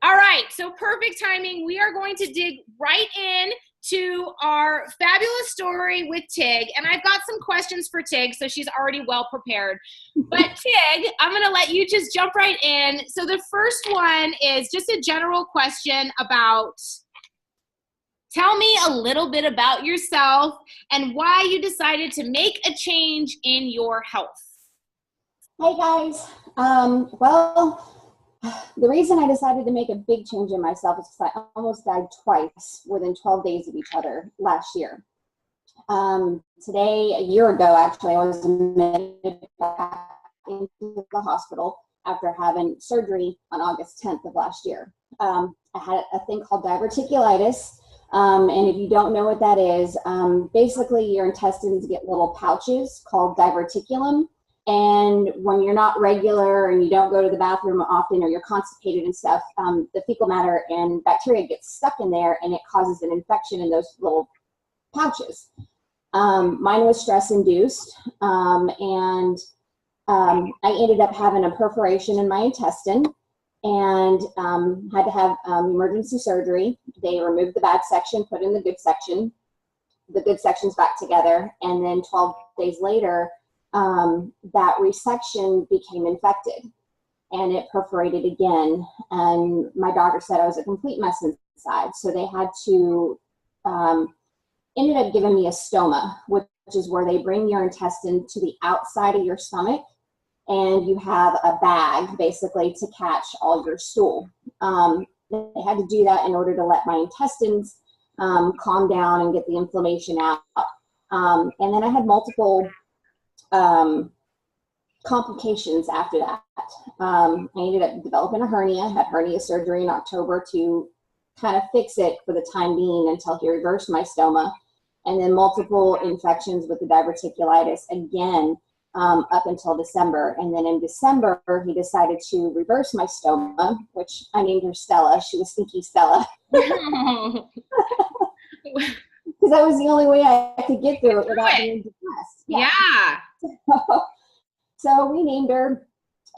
All right, so perfect timing. We are going to dig right in to our fabulous story with Tig, and I've got some questions for Tig, so she's already well prepared. But Tig, I'm going to let you just jump right in. So the first one is just a general question about, tell me a little bit about yourself and why you decided to make a change in your health. Hey guys, the reason I decided to make a big change in myself is because I almost died twice within 12 days of each other last year. Today, a year ago, actually, I was admitted back into the hospital after having surgery on August 10th of last year. I had a thing called diverticulitis, and if you don't know what that is, basically your intestines get little pouches called diverticulum. And when you're not regular and you don't go to the bathroom often or you're constipated and stuff, the fecal matter and bacteria get stuck in there and it causes an infection in those little pouches. Mine was stress-induced, and I ended up having a perforation in my intestine and had to have emergency surgery. They removed the bad section, put in the good section. The good section's back together, and then 12 days later, that resection became infected and it perforated again. And my doctor said I was a complete mess inside. So they had to, ended up giving me a stoma, which is where they bring your intestine to the outside of your stomach and you have a bag basically to catch all your stool. They had to do that in order to let my intestines calm down and get the inflammation out. And then I had multiple complications after that. I ended up developing a hernia, had hernia surgery in October to kind of fix it for the time being until he reversed my stoma, and then multiple infections with the diverticulitis again up until December. And then in December, he decided to reverse my stoma, which I named her Stella. She was Stinky Stella. Because that was the only way I could get through it without being depressed. Yeah. So we named her,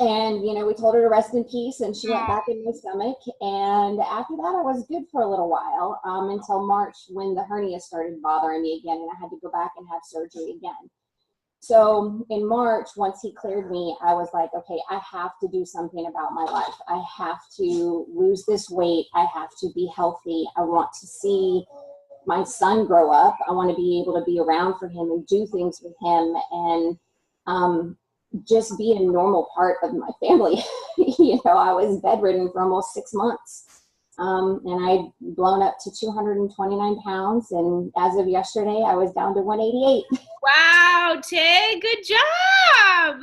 and we told her to rest in peace, and she went back in my stomach. And after that, I was good for a little while until March, when the hernia started bothering me again, and I had to go back and have surgery again. So in March, once he cleared me, I was like, okay, I have to do something about my life. I have to lose this weight. I have to be healthy. I want to see my son grow up. I want to be able to be around for him and do things with him, and just be a normal part of my family. I was bedridden for almost 6 months, and I'd blown up to 229 pounds, and as of yesterday, I was down to 188. Wow, Tig, good job.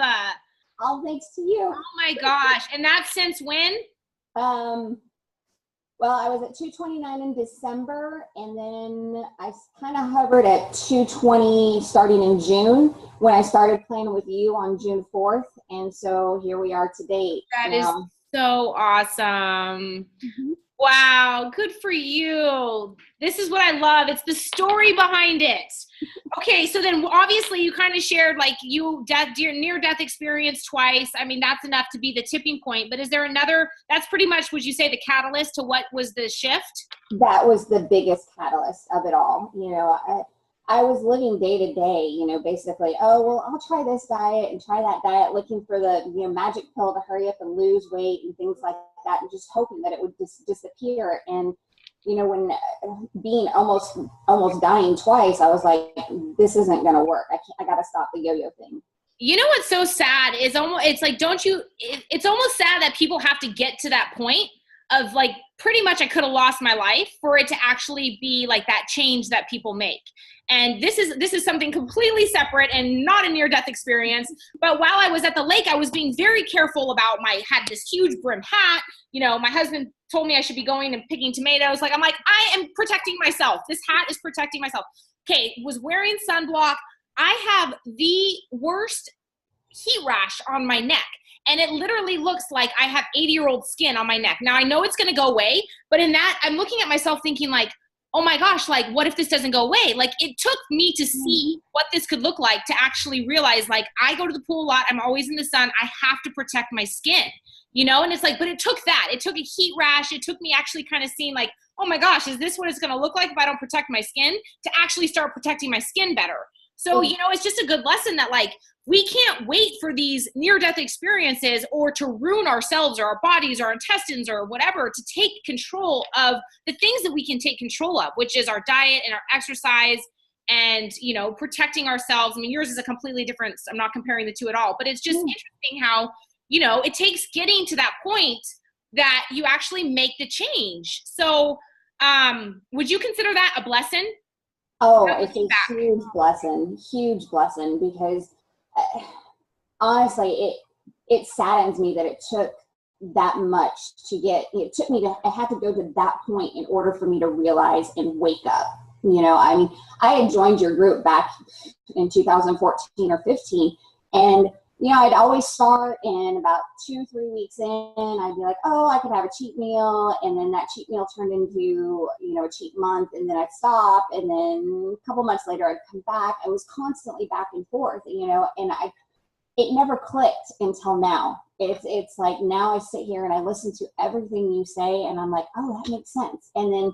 All thanks to you. Oh my gosh. And that's since when? Well, I was at 229 in December, and then I kind of hovered at 220 starting in June when I started playing with you on June 4th. And so here we are today. That is so awesome. Mm-hmm. Wow, good for you. This is what I love. It's the story behind it. Okay, so then obviously you kind of shared like your near-death experience twice. I mean, that's enough to be the tipping point. But is there another, that's pretty much, would you say, the catalyst to what was the shift? That was the biggest catalyst of it all. I was living day to day, basically, oh, well, I'll try this diet and try that diet, looking for the magic pill to hurry up and lose weight and things like that, and just hoping that it would just disappear. And when being almost dying twice, I was like, this isn't going to work. I got to stop the yo-yo thing. You know what's so sad is it's like, it's almost sad that people have to get to that point of like, pretty much I could have lost my life for it to actually be like that change that people make. And this is something completely separate and not a near-death experience. But while I was at the lake, I was being very careful about had this huge brim hat. My husband told me I should be going and picking tomatoes. I'm like, I am protecting myself. This hat is protecting myself. Okay, was wearing sunblock. I have the worst heat rash on my neck. And it literally looks like I have 80-year-old skin on my neck. Now, I know it's going to go away, but in that, I'm looking at myself thinking like, oh my gosh, like, what if this doesn't go away? Like, it took me to see what this could look like to actually realize, like, I go to the pool a lot. I'm always in the sun. I have to protect my skin. you know? And it's like, but it took that. It took a heat rash. It took me actually kind of seeing like, oh my gosh, is this what it's going to look like if I don't protect my skin, to actually start protecting my skin better. So, you know, it's just a good lesson that like, we can't wait for these near-death experiences or to ruin ourselves or our bodies or our intestines or whatever to take control of the things that we can take control of, which is our diet and our exercise and, you know, protecting ourselves. I mean, yours is a completely different, I'm not comparing the two at all, but it's just interesting how, you know, it takes getting to that point that you actually make the change. So would you consider that a blessing? Oh, it's a huge blessing, because honestly, it saddens me that it took that much to get, it took me to, I had to go to that point in order for me to realize and wake up. You know, I mean, I had joined your group back in 2014 or 15, and you know, I'd always start, and about 2-3 weeks in, I'd be like, oh, I could have a cheat meal. And then that cheat meal turned into, you know, a cheat month. And then I'd stop. And then a couple months later, I'd come back. I was constantly back and forth, you know, and it never clicked until now. It's like now I sit here and I listen to everything you say, and I'm like, oh, that makes sense. And then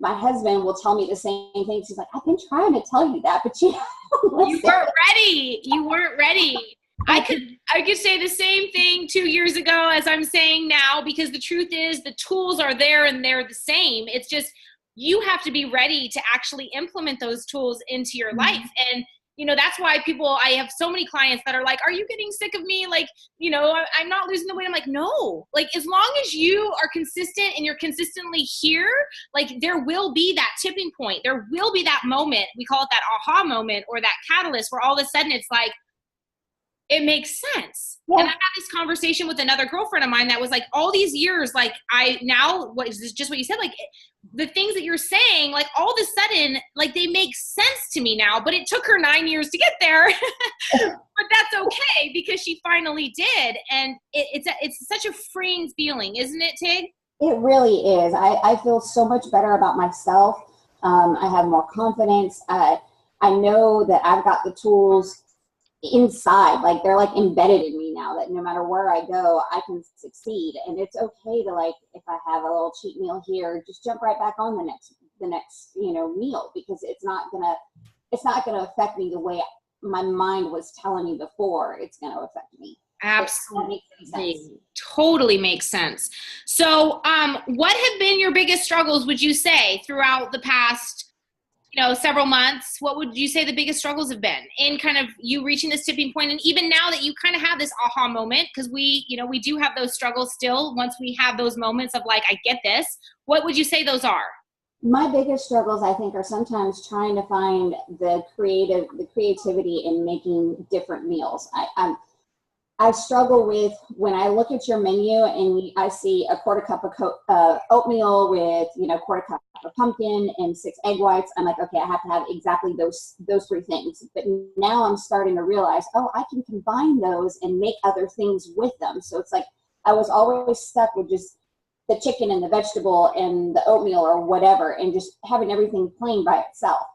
my husband will tell me the same things. He's like, I've been trying to tell you that, but you weren't ready. You weren't ready. I could say the same thing 2 years ago as I'm saying now, because the truth is the tools are there and they're the same. It's just, you have to be ready to actually implement those tools into your life. And, you know, that's why I have so many clients that are like, are you getting sick of me? Like, you know, I'm not losing the weight. I'm like, no, like, as long as you are consistent and you're consistently here, like there will be that tipping point. There will be that moment. We call it that aha moment or that catalyst where all of a sudden it's like, it makes sense. Yeah. And I had this conversation with another girlfriend of mine that was like, all these years, like what is this, just what you said, like the things that you're saying, like all of a sudden, like they make sense to me now, but it took her 9 years to get there, but that's okay because she finally did. And it's such a freeing feeling, isn't it, Tig? It really is. I feel so much better about myself. I have more confidence. I know that I've got the tools inside, like they're like embedded in me now, that no matter where I go, I can succeed. And it's okay to, like, if I have a little cheat meal here, just jump right back on the next you know, meal, because it's not gonna affect me the way my mind was telling me before it's gonna affect me. Absolutely. Totally makes sense. So what have been your biggest struggles, would you say, throughout the past, you know, several months? What would you say the biggest struggles have been in kind of you reaching this tipping point? And even now that you kind of have this aha moment, because we do have those struggles still, once we have those moments of like, I get this, what would you say those are? My biggest struggles, I think, are sometimes trying to find the creativity in making different meals. I struggle with when I look at your menu and I see a quarter cup of oatmeal with, you know, quarter cup of pumpkin and 6 egg whites. I'm like, okay, I have to have exactly those 3 things. But now I'm starting to realize, oh, I can combine those and make other things with them. So it's like I was always stuck with just the chicken and the vegetable and the oatmeal or whatever, and just having everything plain by itself.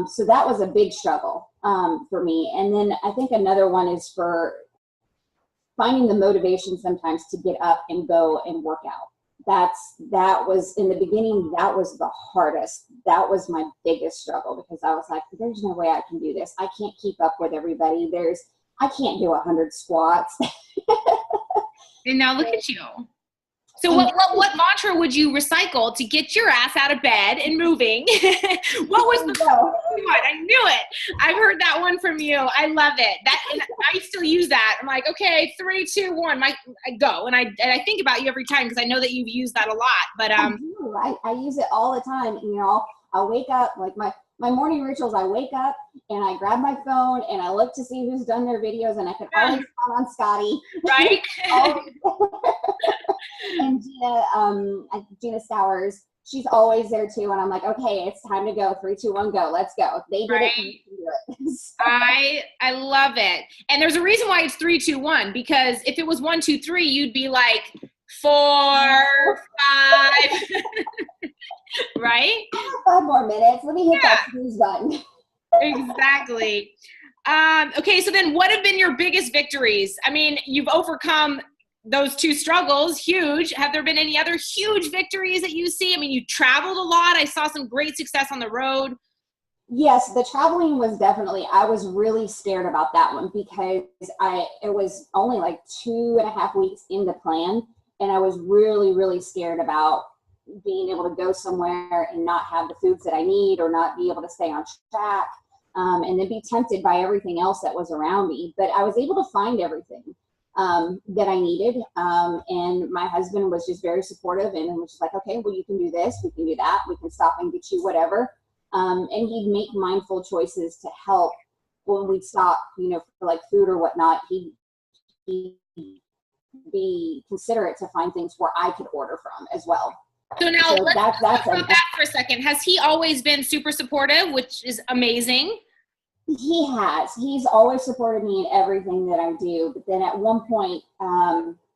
So that was a big struggle for me. And then I think another one is for finding the motivation sometimes to get up and go and work out. That was in the beginning, that was the hardest. That was my biggest struggle, because I was like, there's no way I can do this. I can't keep up with everybody. I can't do 100 squats. And now look at you. So what mantra would you recycle to get your ass out of bed and moving? What was the one? I knew it. I've heard that one from you. I love it. And I still use that. I'm like, okay, 3, 2, 1, I go. And I think about you every time because I know that you've used that a lot. But I use it all the time. You know, I'll wake up, like my morning rituals, I wake up and I grab my phone and I look to see who's done their videos, and I can always count on Scotty. Right? And Gina Stowers, she's always there too. And I'm like, okay, it's time to go. 3, 2, 1, go. Let's go. They did it. You can do it. So. I love it. And there's a reason why it's 3, 2, 1, because if it was 1, 2, 3, you'd be like 4, 5, right? 5 more minutes. Let me hit that snooze button. Exactly. Okay, so then what have been your biggest victories? I mean, you've overcome those two struggles, huge. Have there been any other huge victories that you see? I mean, you traveled a lot. I saw some great success on the road. Yes, the traveling was definitely, I was really scared about that one because it was only like 2.5 weeks in the plan. And I was really, really scared about being able to go somewhere and not have the foods that I need or not be able to stay on track, and then be tempted by everything else that was around me. But I was able to find everything that I needed. And my husband was just very supportive and was just like, okay, well, you can do this, we can do that, we can stop and get you whatever. And he'd make mindful choices to help when we'd stop, for like food or whatnot. He'd be considerate to find things where I could order from as well. So now let's talk about that for a second. Has he always been super supportive, which is amazing? He has. He's always supported me in everything that I do. But then at one point,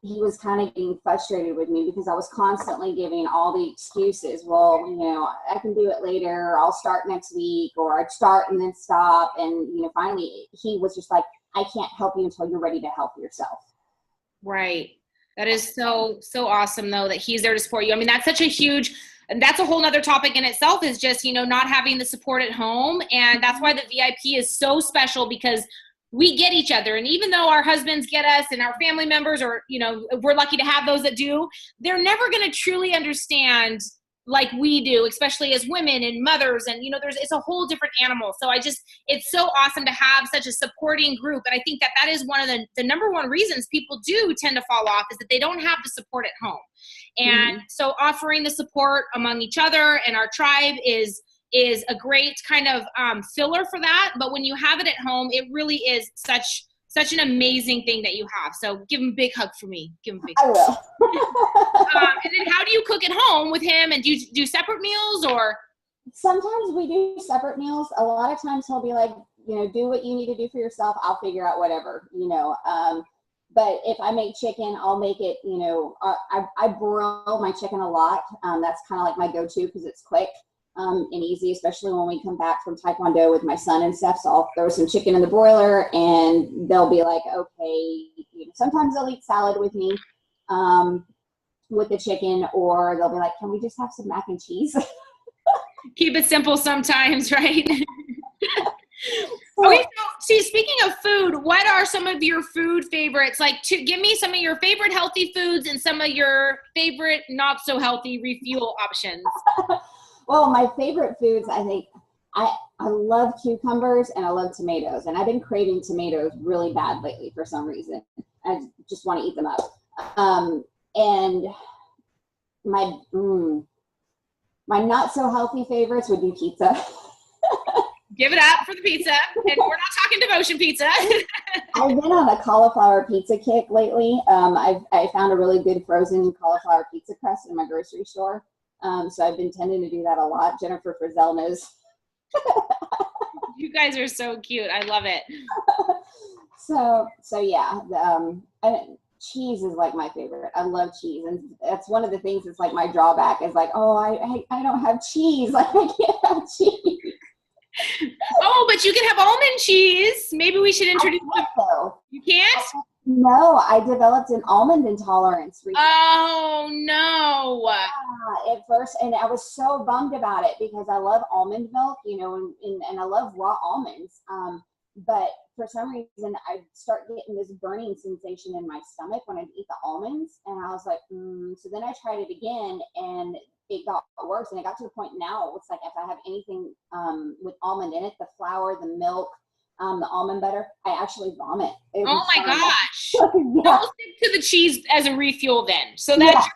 he was kind of getting frustrated with me because I was constantly giving all the excuses. Well, I can do it later, or I'll start next week, or I'd start and then stop. And, finally he was just like, I can't help you until you're ready to help yourself. Right. That is so awesome though, that he's there to support you. I mean, that's such a huge, and that's a whole nother topic in itself, is just, not having the support at home. And that's why the VIP is so special, because we get each other. And even though our husbands get us and our family members, or, we're lucky to have those that do, they're never going to truly understand like we do, especially as women and mothers. And, it's a whole different animal. So it's so awesome to have such a supporting group. And I think that is one of the number one reasons people do tend to fall off, is that they don't have the support at home. And so offering the support among each other and our tribe is a great kind of filler for that. But when you have it at home, it really is such an amazing thing that you have. So give him a big hug for me. Give him a big hug. I will. And then how do you cook at home with him? And do you do separate meals, or? Sometimes we do separate meals. A lot of times he'll be like, do what you need to do for yourself. I'll figure out whatever, but if I make chicken, I'll make it, I broil my chicken a lot. That's kind of like my go-to because it's quick and easy, especially when we come back from Taekwondo with my son and stuff. So I'll throw some chicken in the broiler and they'll be like, okay. Sometimes they'll eat salad with me with the chicken, or they'll be like, can we just have some mac and cheese? Keep it simple sometimes, right? Okay, so see, speaking of food, what are some of your food favorites? Like, give me some of your favorite healthy foods and some of your favorite not so healthy refuel options. Well, my favorite foods, I think, I love cucumbers and I love tomatoes. And I've been craving tomatoes really bad lately for some reason. I just want to eat them up. And my not so healthy favorites would be pizza. Give it up for the pizza. And we're not talking devotion pizza. I've been on a cauliflower pizza kick lately. I found a really good frozen cauliflower pizza crust in my grocery store. So I've been tending to do that a lot. Jennifer Frizzell knows. You guys are so cute. I love it. So yeah, cheese is like my favorite. I love cheese. And that's one of the things that's like my drawback is like, oh, I don't have cheese. Like I can't have cheese. Oh, but you can have almond cheese. Maybe we should introduce them. So. You can't? No, I developed an almond intolerance recently. Oh, no. Yeah, at first, and I was so bummed about it because I love almond milk, and I love raw almonds. But for some reason, I start getting this burning sensation in my stomach when I eat the almonds. And I was like, So then I tried it again, and it got worse. And it got to the point now, it's like if I have anything with almond in it, the flour, the milk, the almond butter, I actually vomit. Oh my gosh. Yeah. Don't stick to the cheese as a refuel then. So that's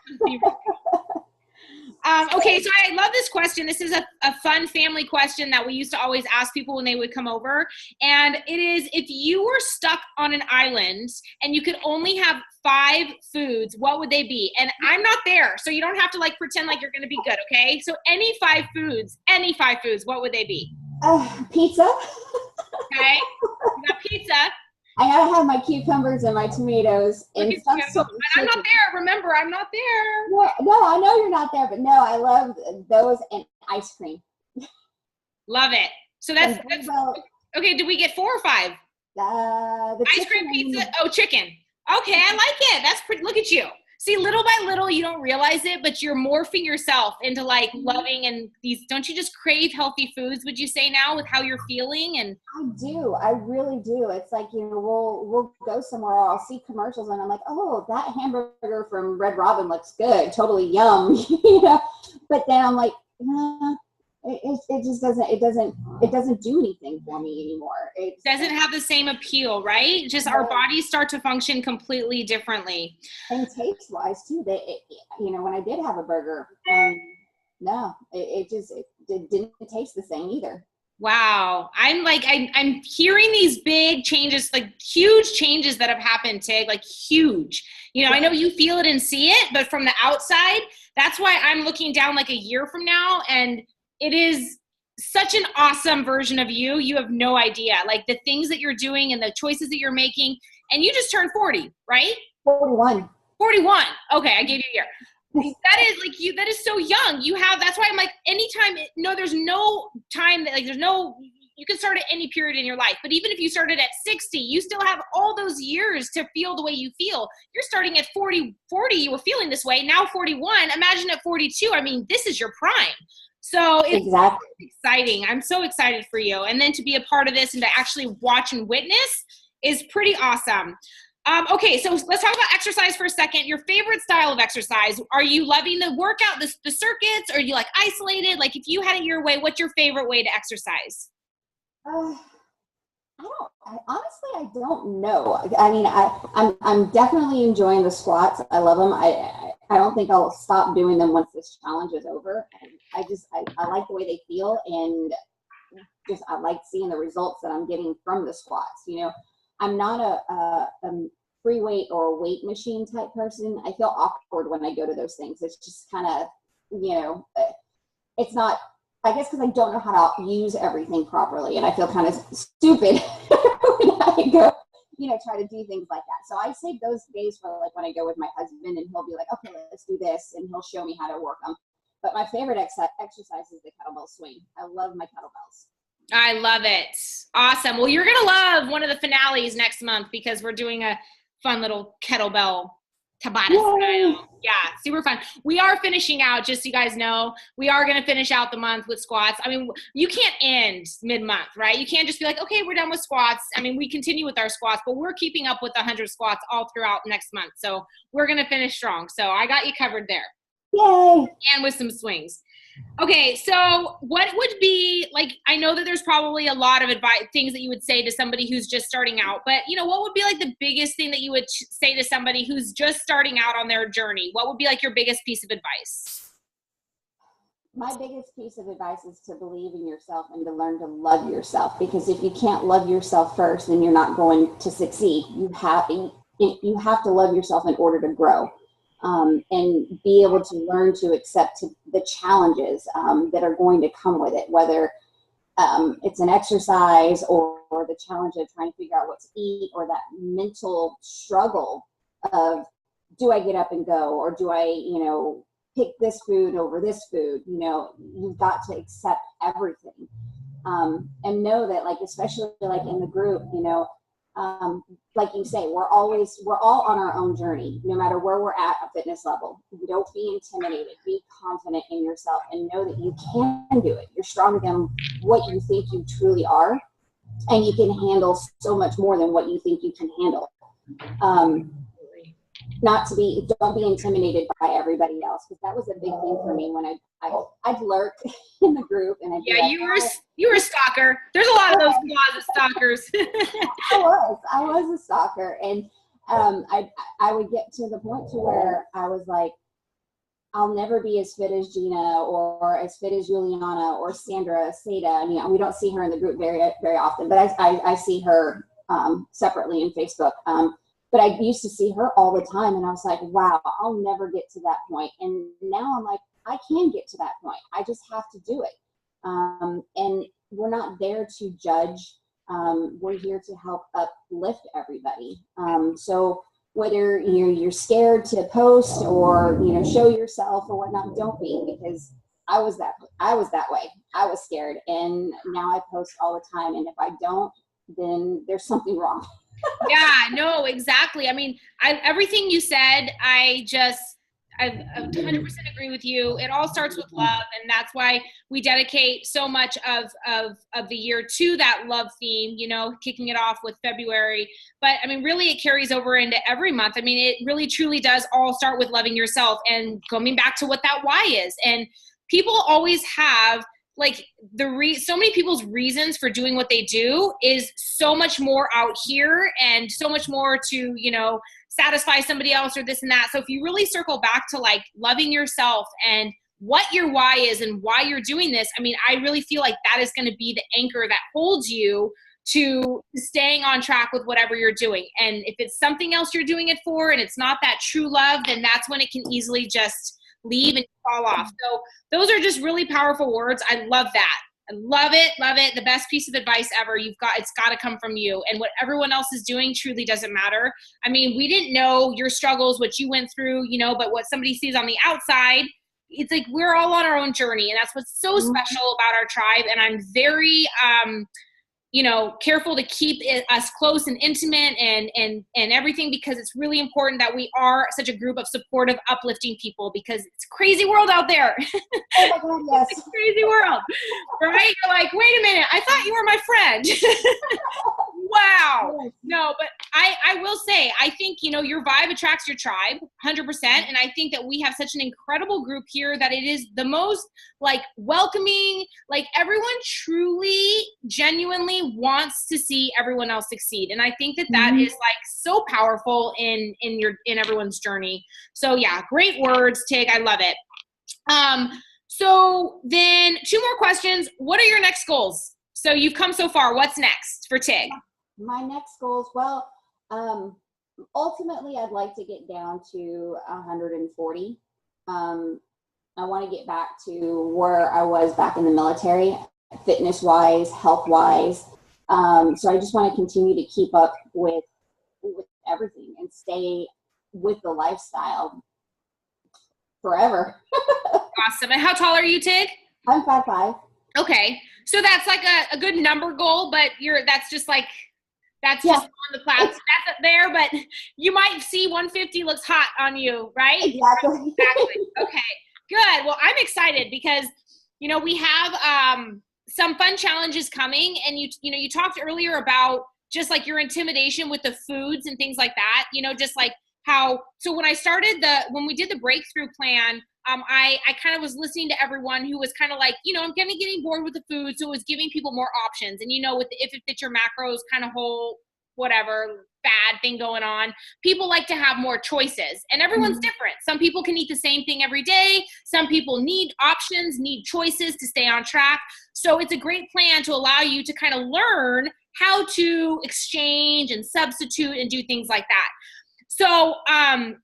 okay, so I love this question. This is a fun family question that we used to always ask people when they would come over. And it is, if you were stuck on an island and you could only have 5 foods, what would they be? And I'm not there, so you don't have to like pretend like you're going to be good, okay? So any 5 foods, what would they be? Pizza. Okay, you got pizza. I gotta have my cucumbers and my tomatoes and some sort of I'm not there. Remember, I'm not there. No, I know you're not there, but no, I love those and ice cream. Love it. So that's okay. Did we get 4 or 5? The ice cream, pizza. Oh, chicken. Okay, I like it. That's pretty. Look at you. See, little by little, you don't realize it, but you're morphing yourself into like loving and these. Don't you just crave healthy foods? Would you say now with how you're feeling? And I do. I really do. It's like, we'll go somewhere, or I'll see commercials and I'm like, oh, that hamburger from Red Robin looks good. Totally yum. But then I'm like, nah, it just doesn't do anything for me anymore. It doesn't have the same appeal, right? Just our bodies start to function completely differently. And taste wise too. When I did have a burger, no, it didn't taste the same either. Wow. I'm hearing these big changes, like huge changes that have happened, Tig, like huge. I know you feel it and see it, but from the outside, that's why I'm looking down like a year from now, and it is such an awesome version of you. You have no idea, like the things that you're doing and the choices that you're making. And you just turned 40, right? 41. 41. Okay, I gave you a year. That is so young. That's why I'm like, anytime, no, there's no time that you can start at any period in your life. But even if you started at 60, you still have all those years to feel the way you feel. You're starting at 40, you were feeling this way. Now 41, imagine at 42. I mean, this is your prime. So it's exactly exciting. I'm so excited for you. And then to be a part of this and to actually watch and witness is pretty awesome. Okay, so let's talk about exercise for a second. Your favorite style of exercise. Are you loving the workout, the circuits? Or are you like isolated? Like if you had it your way, what's your favorite way to exercise? I don't know. I mean, I'm definitely enjoying the squats. I love them. I don't think I'll stop doing them once this challenge is over. I like the way they feel, and I like seeing the results that I'm getting from the squats. I'm not a free weight or a weight machine type person. I feel awkward when I go to those things. It's just kind of, it's not, I guess, because I don't know how to use everything properly, and I feel kind of stupid when I go, try to do things like that. So I save those days for like when I go with my husband, and he'll be like, okay, let's do this, and he'll show me how to work them. But my favorite exercise is the kettlebell swing. I love my kettlebells. I love it. Awesome. Well, you're going to love one of the finales next month because we're doing a fun little kettlebell Tabata style. Yeah, super fun. We are finishing out, just so you guys know, we are going to finish out the month with squats. I mean, you can't end mid-month, right? You can't just be like, okay, we're done with squats. I mean, we continue with our squats, but we're keeping up with 100 squats all throughout next month. So we're going to finish strong. So I got you covered there. Yay! And with some swings. Okay, so what would be, like, I know that there's probably a lot of advice, things that you would say to somebody who's just starting out, but, what would be, like, the biggest thing that you would say to somebody who's just starting out on their journey? What would be, like, your biggest piece of advice? My biggest piece of advice is to believe in yourself and to learn to love yourself, because if you can't love yourself first, then you're not going to succeed. You have to love yourself in order to grow. And be able to learn to accept the challenges that are going to come with it, whether it's an exercise or the challenge of trying to figure out what to eat, or that mental struggle of, do I get up and go, or do I, pick this food over this food? You've got to accept everything, and know that, like, especially like in the group, like you say, we're all on our own journey, no matter where we're at a fitness level. Don't be intimidated, be confident in yourself, and know that you can do it. You're stronger than what you think you truly are, and you can handle so much more than what you think you can handle. Don't be intimidated by everybody else, because that was a big thing for me when I'd lurk in the group, and I'd be like, you were a stalker. There's a lot of those closet stalkers. I was a stalker, and I would get to the point to where I was like, I'll never be as fit as Gina, or as fit as Juliana, or Sandra, Seda. I mean, we don't see her in the group very, very often, but I see her separately in Facebook. But I used to see her all the time, and I was like, wow, I'll never get to that point. And now I'm like, I can get to that point. I just have to do it. And we're not there to judge. We're here to help uplift everybody. So whether you're scared to post or show yourself or whatnot, don't be, because I was that way. I was scared, and now I post all the time. And if I don't, then there's something wrong. Yeah, no, exactly. I mean, everything you said, I 100% agree with you. It all starts with love, and that's why we dedicate so much of the year to that love theme, you know, kicking it off with February. But I mean, really, it carries over into every month. I mean, it really truly does all start with loving yourself and coming back to what that why is. And people always have like so many people's reasons for doing what they do is so much more out here and so much more to, you know, satisfy somebody else or this and that. So if you really circle back to like loving yourself and what your why is and why you're doing this, I mean, I really feel like that is going to be the anchor that holds you to staying on track with whatever you're doing. And if it's something else you're doing it for and it's not that true love, then that's when it can easily just leave and fall off. So those are just really powerful words. I love that. I love it. Love it. The best piece of advice ever. It's got to come from you. And what everyone else is doing truly doesn't matter. I mean, we didn't know your struggles, what you went through, you know, but what somebody sees on the outside, it's like we're all on our own journey. And that's what's so special about our tribe. And I'm very, you know, careful to keep us close and intimate and everything, because it's really important that we are such a group of supportive, uplifting people, because it's a crazy world out there. Oh my God, yes. It's a crazy world, right? You're like, wait a minute, I thought you were my friend. Wow. No, but I will say, I think, you know, your vibe attracts your tribe 100%. And I think that we have such an incredible group here that it is the most like welcoming, like everyone truly, genuinely wants to see everyone else succeed. And I think that that is like so powerful in everyone's journey. So yeah, great words, Tig. I love it. So then 2 more questions. What are your next goals? So you've come so far. What's next for Tig? My next goals, well, ultimately I'd like to get down to 140. I want to get back to where I was back in the military, fitness wise, health wise. So I just want to continue to keep up with everything and stay with the lifestyle forever. Awesome. And how tall are you, Tig? I'm 5'5". Okay. So that's like a good number goal, but that's just on the clouds. That's up there, but you might see 150 looks hot on you, right? Exactly. Exactly. Okay, good. Well, I'm excited because, you know, we have some fun challenges coming, and you talked earlier about just like your intimidation with the foods and things like that, you know, just like so when we did the breakthrough plan, I kind of was listening to everyone who was kind of like, you know, I'm kind of getting bored with the food. So it was giving people more options. And, you know, if it fits your macros kind of whole, whatever bad thing going on, people like to have more choices, and everyone's different. Some people can eat the same thing every day. Some people need options, need choices to stay on track. So it's a great plan to allow you to kind of learn how to exchange and substitute and do things like that. So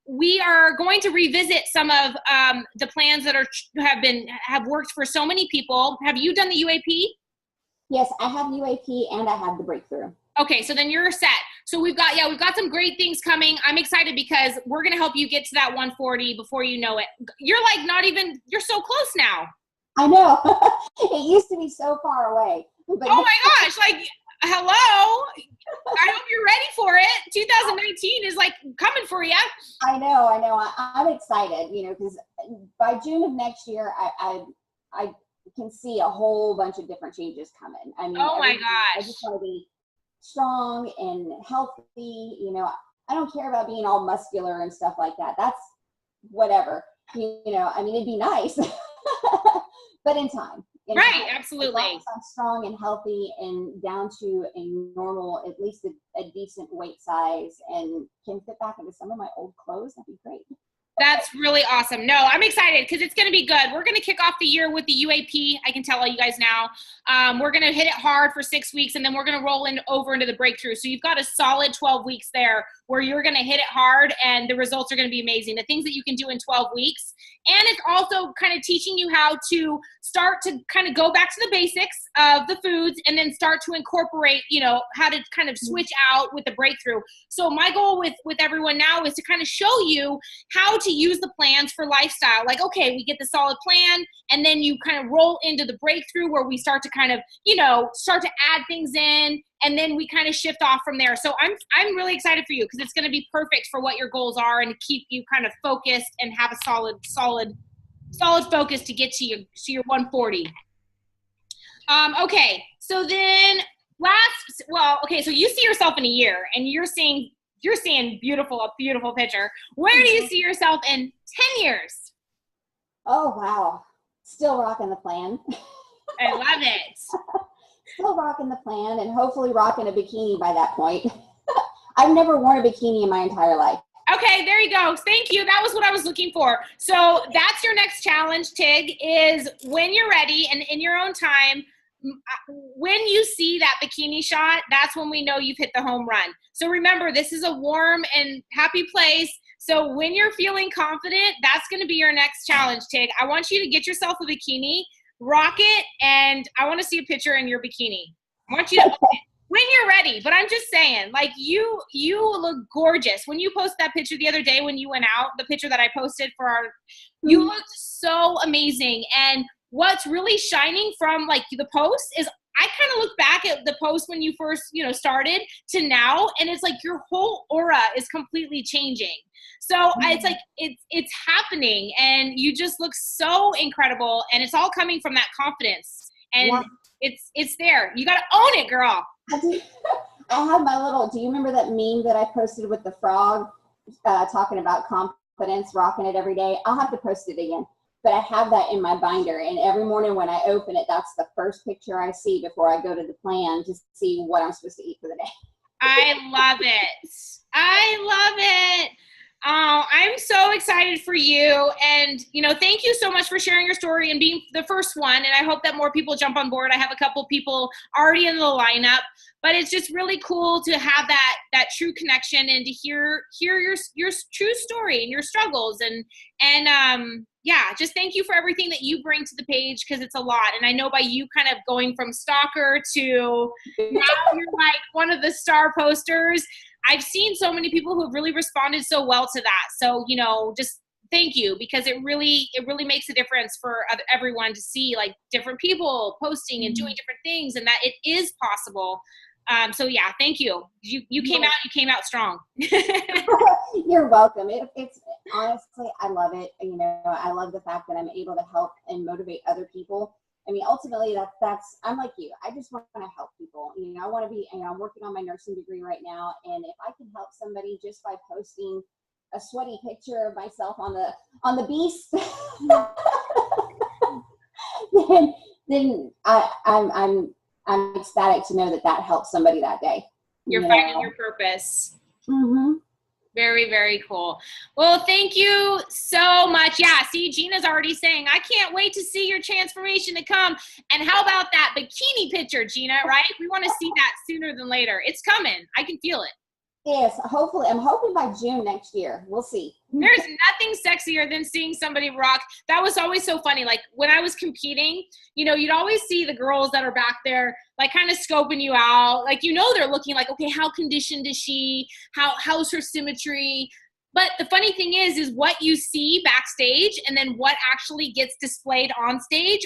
we are going to revisit some of the plans that have worked for so many people. Have you done the UAP? Yes, I have UAP and I have the breakthrough. Okay, so then you're set. So we've got some great things coming. I'm excited because we're going to help you get to that 140 before you know it. You're like you're so close now. I know. It used to be so far away. But oh my gosh, like, hello. I hope you're ready for it. 2019 is like coming for you. I know. I'm excited, you know, because by June of next year, I can see a whole bunch of different changes coming. I mean, oh my gosh. I just want to be strong and healthy. You know, I don't care about being all muscular and stuff like that. That's whatever. You know, I mean, it'd be nice, but in time. Right, absolutely. As long as I'm strong and healthy and down to a normal, at least a decent weight size, and can fit back into some of my old clothes, that'd be great. That's really awesome. No, I'm excited because it's going to be good. We're going to kick off the year with the UAP. I can tell all you guys now. We're going to hit it hard for 6 weeks, and then we're going to roll over into the breakthrough. So you've got a solid 12 weeks there where you're going to hit it hard, and the results are going to be amazing. The things that you can do in 12 weeks. And it's also kind of teaching you how to start to kind of go back to the basics of the foods and then start to incorporate, you know, how to kind of switch out with the breakthrough. So my goal with everyone now is to kind of show you how to use the plans for lifestyle. Like, okay, we get the solid plan, and then you kind of roll into the breakthrough where we start to kind of, you know, start to add things in and then we kind of shift off from there. So I'm really excited for you because it's going to be perfect for what your goals are and keep you kind of focused and have a solid focus to get to your 140. Okay, so then so you see yourself in a year, and you're seeing a beautiful picture. Where do you see yourself in 10 years? Oh, wow. Still rocking the plan. I love it. Still rocking the plan, and hopefully rocking a bikini by that point. I've never worn a bikini in my entire life. Okay, there you go. Thank you. That was what I was looking for. So that's your next challenge, Tig, is when you're ready and in your own time, when you see that bikini shot, that's when we know you've hit the home run. So remember, this is a warm and happy place. So when you're feeling confident, that's going to be your next challenge, Tig. I want you to get yourself a bikini, rock it, and I want to see a picture in your bikini. I want you to when you're ready. But I'm just saying, like, you look gorgeous. When you posted that picture the other day when you went out, the picture that I posted you looked so amazing. And what's really shining from like the post is I kind of look back at the post when you first, started to now, and it's like your whole aura is completely changing. So it's like, it's happening, and you just look so incredible, and it's all coming from that confidence, and it's there. You got to own it, girl. I have my little, do you remember that meme that I posted with the frog talking about confidence, rocking it every day? I'll have to post it again. But I have that in my binder, and every morning when I open it, that's the first picture I see before I go to the plan to see what I'm supposed to eat for the day. I love it. I love it. Oh, I'm so excited for you. And, thank you so much for sharing your story and being the first one. And I hope that more people jump on board. I have a couple people already in the lineup, but it's just really cool to have that true connection and to hear your true story and your struggles. And just thank you for everything that you bring to the page, because it's a lot. And I know by you kind of going from stalker to now you're like one of the star posters, I've seen so many people who have really responded so well to that. So, just thank you, because it really makes a difference for everyone to see like different people posting and doing different things, and that it is possible. So yeah, thank you. You came out strong. You're welcome. It's honestly, I love it. I love the fact that I'm able to help and motivate other people. I mean, ultimately, that's I'm like you. I just want to help people. I want to be. I'm working on my nursing degree right now, and if I can help somebody just by posting a sweaty picture of myself on the beast, then I'm ecstatic to know that helps somebody that day. You're finding your purpose. Mm-hmm. Very, very cool. Well, thank you so much. Yeah, see, Gina's already saying, I can't wait to see your transformation to come. And how about that bikini picture, Gina, right? We want to see that sooner than later. It's coming. I can feel it. Yes, hopefully. I'm hoping by June next year. We'll see. There's nothing sexier than seeing somebody rock. That was always so funny. Like when I was competing, you'd always see the girls that are back there, like kind of scoping you out. Like, they're looking like, okay, how conditioned is she? How's her symmetry? But the funny thing is what you see backstage and then what actually gets displayed on stage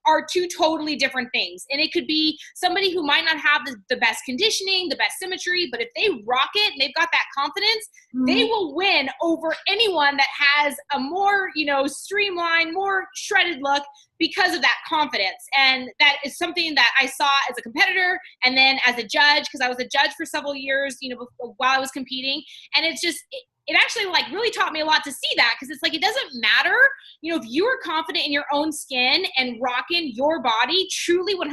are two totally different things. And it could be somebody who might not have the best conditioning, the best symmetry, but if they rock it and they've got that confidence, they will win over anyone that has a more, streamlined, more shredded look because of that confidence. And that is something that I saw as a competitor and then as a judge, because I was a judge for several years, while I was competing. And it's just, it actually like really taught me a lot to see that, because it's like, it doesn't matter, if you are confident in your own skin and rocking your body, truly 100%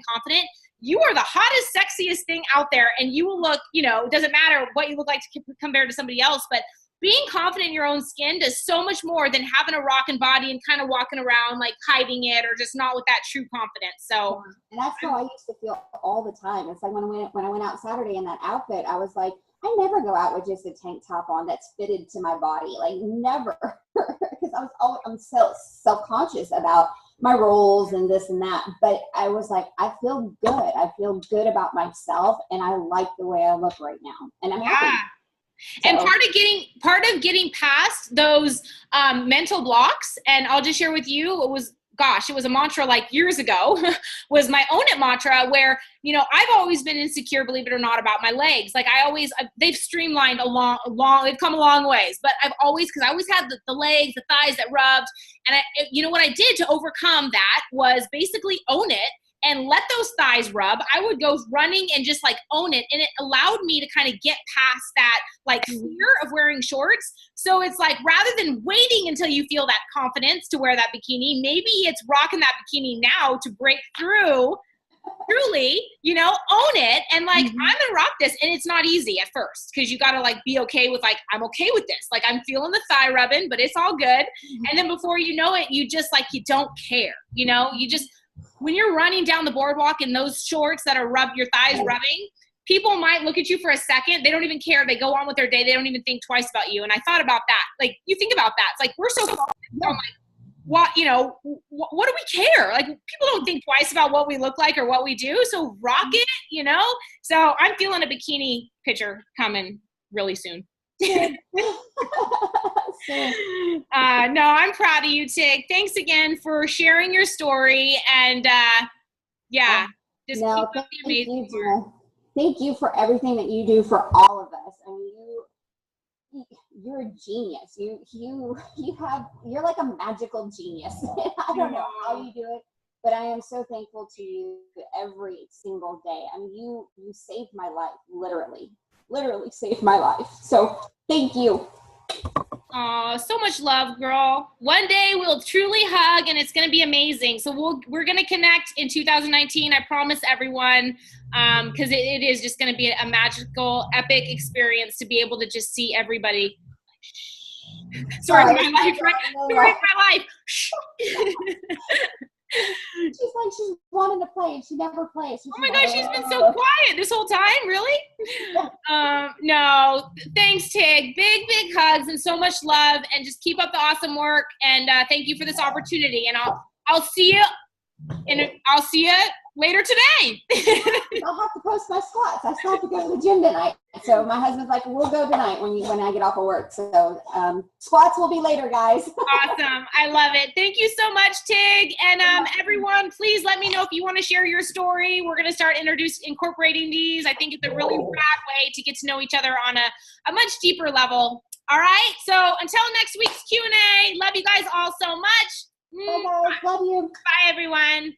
confident, you are the hottest, sexiest thing out there. And you will look, it doesn't matter what you look like compared to somebody else, but being confident in your own skin does so much more than having a rocking body and kind of walking around like hiding it or just not with that true confidence. So, and that's how I used to feel all the time. It's like when I went out Saturday in that outfit, I was like, I never go out with just a tank top on that's fitted to my body, like never, because I'm so self-conscious about my roles and this and that. But I was like, I feel good. I feel good about myself, and I like the way I look right now, and I'm happy. So. And part of getting past those mental blocks, and I'll just share with you, it was gosh, it was a mantra like years ago, was my own it mantra where, you know, I've always been insecure, believe it or not, about my legs. Like they've streamlined they've come a long ways, but I've always, cause I always had the legs, the thighs that rubbed. And you know, what I did to overcome that was basically own it and let those thighs rub. I would go running and just like own it. And it allowed me to kind of get past that like fear of wearing shorts. So it's like, rather than waiting until you feel that confidence to wear that bikini, maybe it's rocking that bikini now to break through, truly, you know, own it. And like, I'm gonna rock this. And it's not easy at first, because you gotta like be okay with like, I'm okay with this. Like, I'm feeling the thigh rubbing, but it's all good. And then before you know it, you just like, you don't care, you know, you just, when you're running down the boardwalk in those shorts that are your thighs rubbing, people might look at you for a second. They don't even care. They go on with their day. They don't even think twice about you. And I thought about that. Like, you think about that. It's like, we're so focused on like, what, you know, what do we care? Like, people don't think twice about what we look like or what we do. So rock it, you know? So I'm feeling a bikini picture coming really soon. No, I'm proud of you, Tig. Thanks again for sharing your story. And just no, keep up the amazing work. Thank you for everything that you do for all of us. I mean, you're a genius. You're like a magical genius. I don't know how you do it, but I am so thankful to you every single day. I mean, you saved my life, literally saved my life. So thank you. Oh, so much love, girl. One day we'll truly hug and it's going to be amazing. So we're going to connect in 2019. I promise everyone, because it is just going to be a magical, epic experience to be able to just see everybody. Story of my life, right? Story of my life. She's wanting to play and she never plays. Oh my gosh, she's been so quiet this whole time. Really? No, thanks, Tig. Big hugs and so much love, and just keep up the awesome work. And thank you for this opportunity. And I'll see you later today. I'll have to post my squats. I still have to go to the gym tonight. So my husband's like, we'll go tonight when I get off of work. So squats will be later, guys. Awesome. I love it. Thank you so much, Tig. And everyone, please let me know if you want to share your story. We're going to start incorporating these. I think it's a really rad way to get to know each other on a much deeper level. All right. So until next week's Q&A, love you guys all so much. Bye, guys. Love you. Bye, everyone.